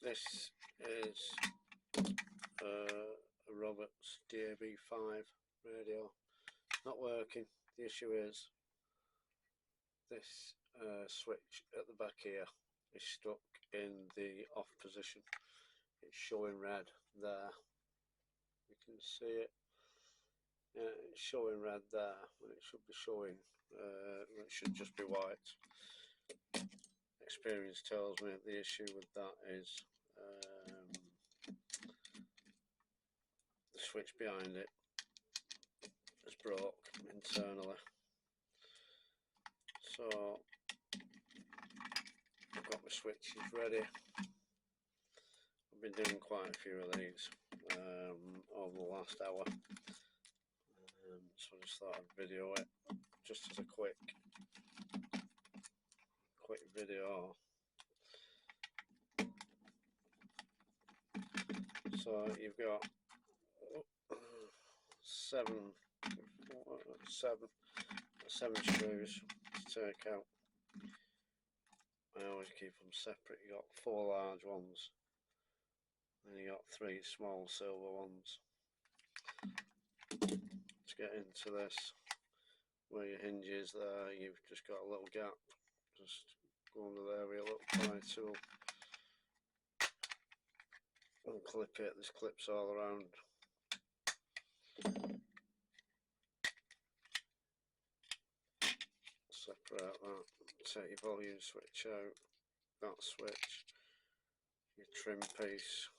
This is a Roberts DAB5 radio. It's not working. The issue is this switch at the back here is stuck in the off position. It's showing red there. You can see it. It's showing red there when it should be showing. It should just be white. Experience tells me the issue with that is the switch behind it is broke internally. So I've got my switches ready. I've been doing quite a few of these over the last hour, so I just thought I'd video it just as a quick video. So you've got seven screws to take out. I always keep them separate. You got 4 large ones, then you got 3 small silver ones. To get into this, where your hinge is there, you've just got a little gap. Just go under there with a little pry tool and clip it. There's clips all around. Separate that. Take your volume switch out. That switch. Your trim piece.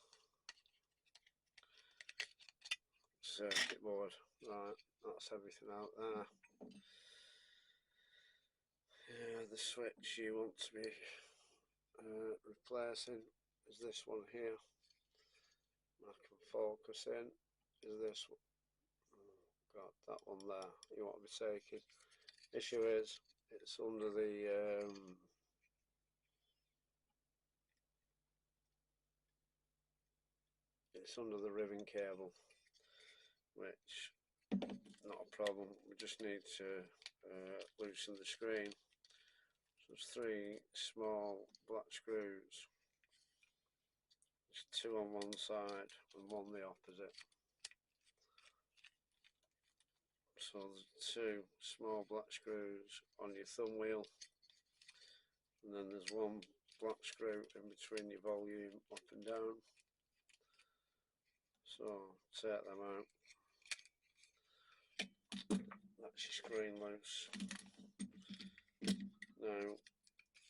Circuit board. Right, that's everything out there. The switch you want to be replacing is this one here. I can focus in. Is this one? Got that one there. You want to be taking. Issue is it's under the ribbon cable, which not a problem. We just need to loosen the screen. So there's 3 small black screws. There's 2 on one side and 1 the opposite. So there's 2 small black screws on your thumb wheel, and then there's 1 black screw in between your volume up and down. So take them out. That's your screen loose. Now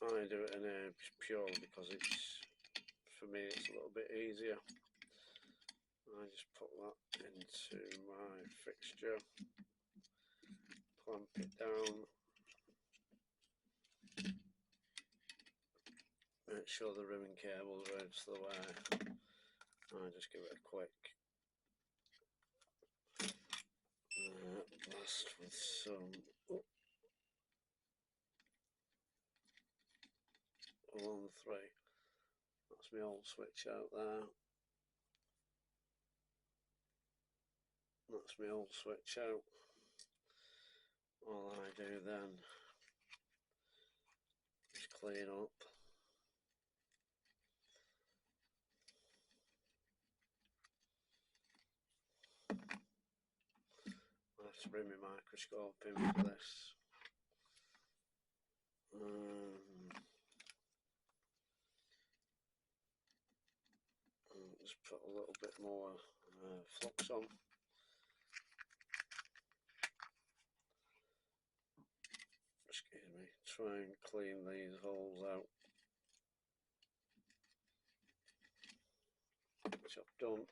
I do it in here purely because it's, for me, it's a little bit easier. I just put that into my fixture, clamp it down, make sure the ribbon cable is out of the way. I just give it a quick blast with some 1-3. That's my old switch out there. That's my old switch out. All I do then is clean up. I have to bring my microscope in for this. Just put a little bit more flux on. Excuse me. Try and clean these holes out, which I've done.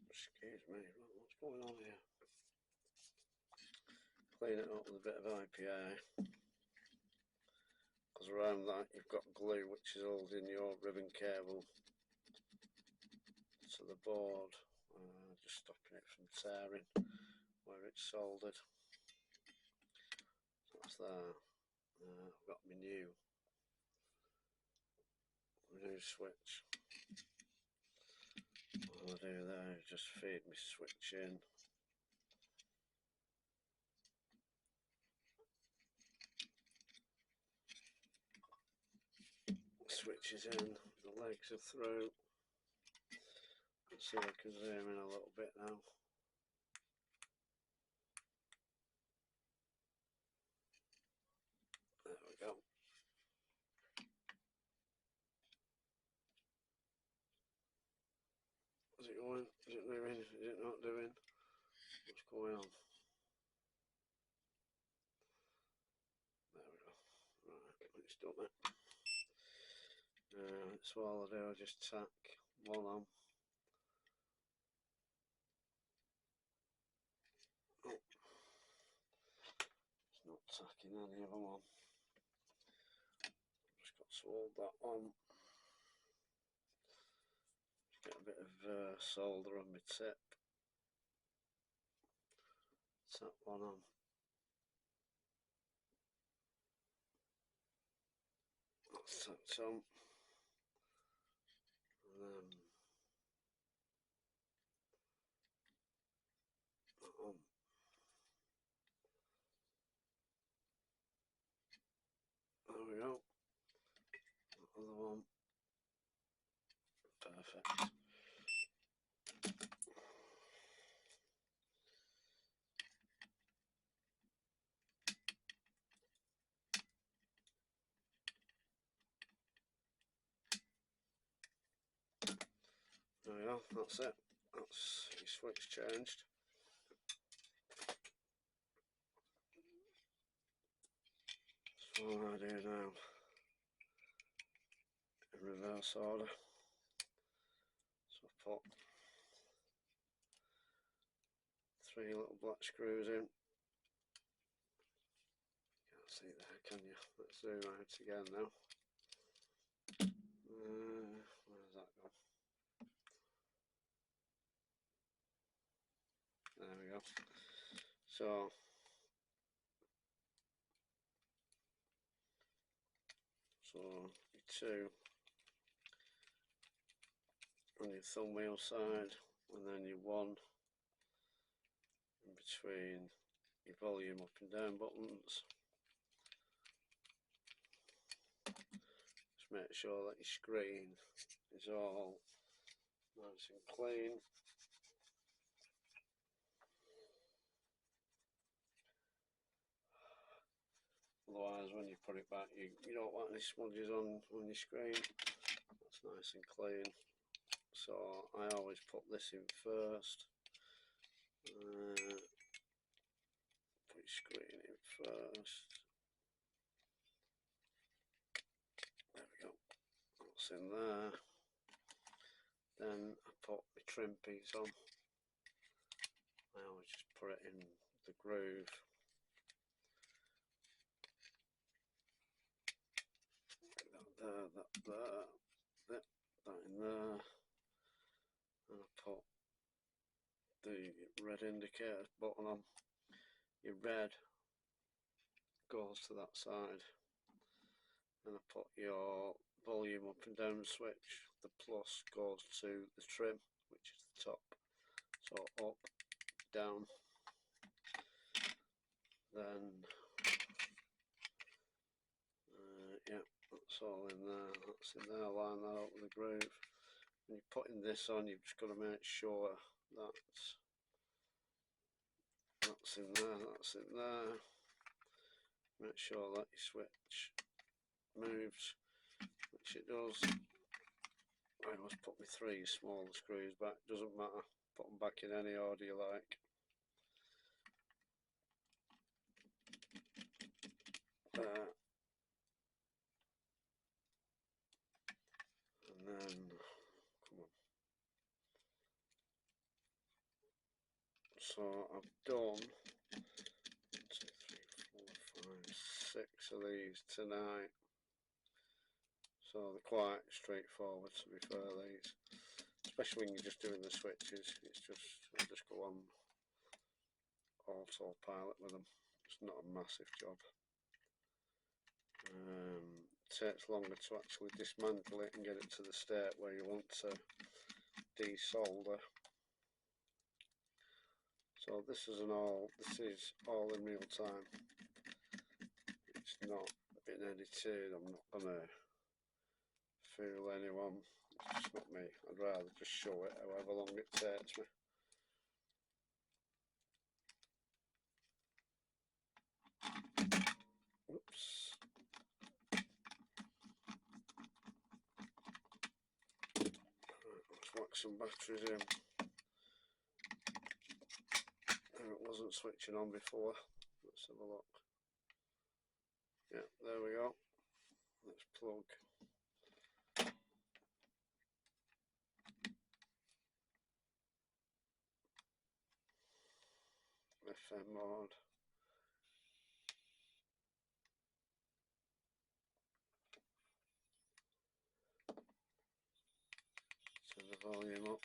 Excuse me, what's going on here? Clean it up with a bit of IPA, because around that you've got glue which is holding your ribbon cable to the board, just stopping it from tearing where it's soldered. So that's there. I've got my new switch. All I do there is just feed my switch in. switch is in, the legs are through. Let's see if I can zoom in a little bit now. There we go. Is it going? Is it doing? Is it not doing? What's going on? There we go. Right, it's done it. So all I do, I just tack one on. Oh, it's not tacking any of them on. Just got to hold that on. Just get a bit of solder on my tip. Tap one on. That's tacked on. And then that on. There we go. That other one. Perfect. There we go, that's it. That's your switch changed. So what I do now, in reverse order. So I put 3 little black screws in. Can't see there, can you? Let's zoom out again now. Where's that gone? There we go. So your 2 on your thumb wheel side, and then your 1 in between your volume up and down buttons. Just make sure that your screen is all nice and clean. Otherwise, when you put it back, you don't want any smudges on your screen. That's nice and clean. So I always put this in first. Put your screen in first. There we go. That's in there. Then I put my trim piece on. I always just put it in the groove. That in there, and I put the red indicator button on. Your red goes to that side, and I put your volume up and down switch. The plus goes to the trim, which is the top. So up, down, then yeah, that's all in there. That's in there. Line that up with the groove. When you're putting this on, you've just got to make sure that's in there. That's in there. Make sure that your switch moves, which it does. I always put my 3 small screws back. Doesn't matter. Put them back in any order you like. And then, come on. So I've done 1, 2, 3, 4, 5, 6 of these tonight. So they're quite straightforward, to be fair, these. Especially when you're just doing the switches, I just go on autopilot with them. It's not a massive job. Takes longer to actually dismantle it and get it to the state where you want to desolder. So this is all in real time. It's not been edited. I'm not gonna fool anyone. It's just not me. I'd rather just show it however long it takes me. Oops. Right, let's whack some batteries in. It wasn't switching on before. Let's have a look. Yeah, there we go. Let's plug. FM mode. Turn the volume up.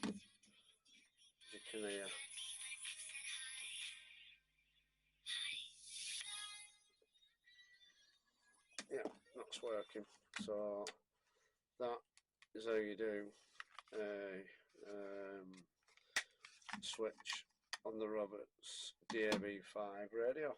As you can hear. Yeah, that's working. So that is how you do a switch on the Roberts DAB5 radio.